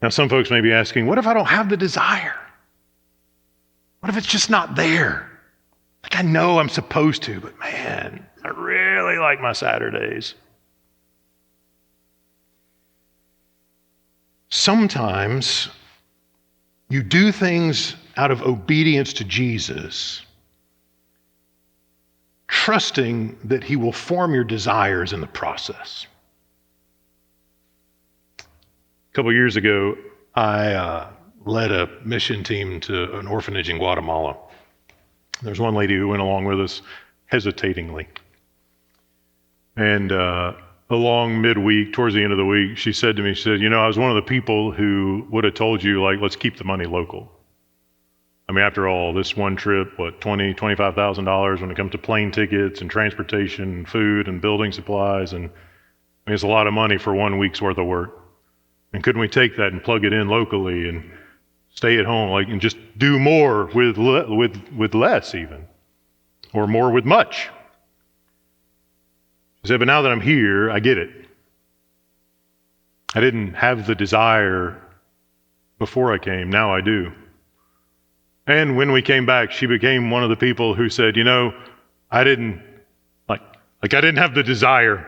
Now, some folks may be asking, what if I don't have the desire? What if it's just not there? Like I know I'm supposed to, but man, I really like my Saturdays. Sometimes you do things out of obedience to Jesus, trusting that he will form your desires in the process. A couple years ago, I led a mission team to an orphanage in Guatemala. There's one lady who went along with us hesitatingly. And along midweek, towards the end of the week, she said to me, she said, I was one of the people who would have told you, let's keep the money local. I mean, after all, this one trip, $20,000, $25,000 when it comes to plane tickets and transportation and food and building supplies. And it's a lot of money for 1 week's worth of work. And couldn't we take that and plug it in locally and stay at home, and just do more with less even, or more with much? She said, but now that I'm here, I get it. I didn't have the desire before I came, now I do. And when we came back, she became one of the people who said, I didn't have the desire.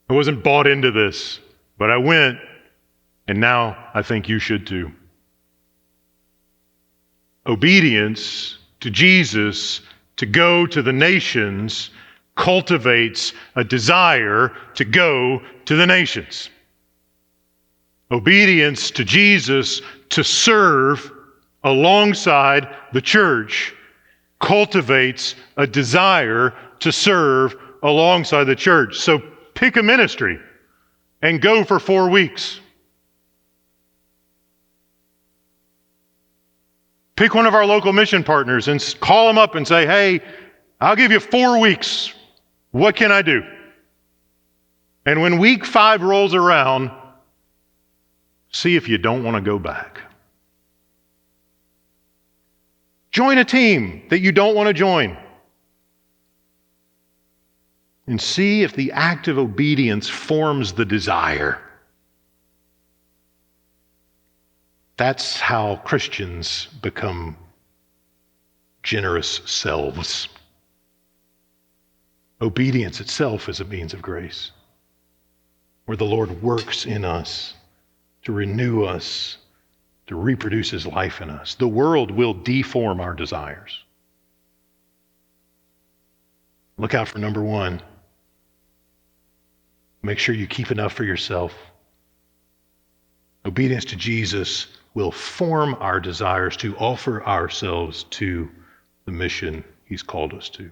I wasn't bought into this, but I went, and now I think you should too. Obedience to Jesus to go to the nations cultivates a desire to go to the nations. Obedience to Jesus to serve alongside the church cultivates a desire to serve alongside the church. So pick a ministry and go for 4 weeks. Pick one of our local mission partners and call them up and say, hey, I'll give you 4 weeks. What can I do? And when week 5 rolls around, see if you don't want to go back. Join a team that you don't want to join. And see if the act of obedience forms the desire. That's how Christians become generous selves. Obedience itself is a means of grace, where the Lord works in us to renew us, to reproduce his life in us. The world will deform our desires. Look out for number 1. Make sure you keep enough for yourself. Obedience to Jesus will form our desires to offer ourselves to the mission he's called us to.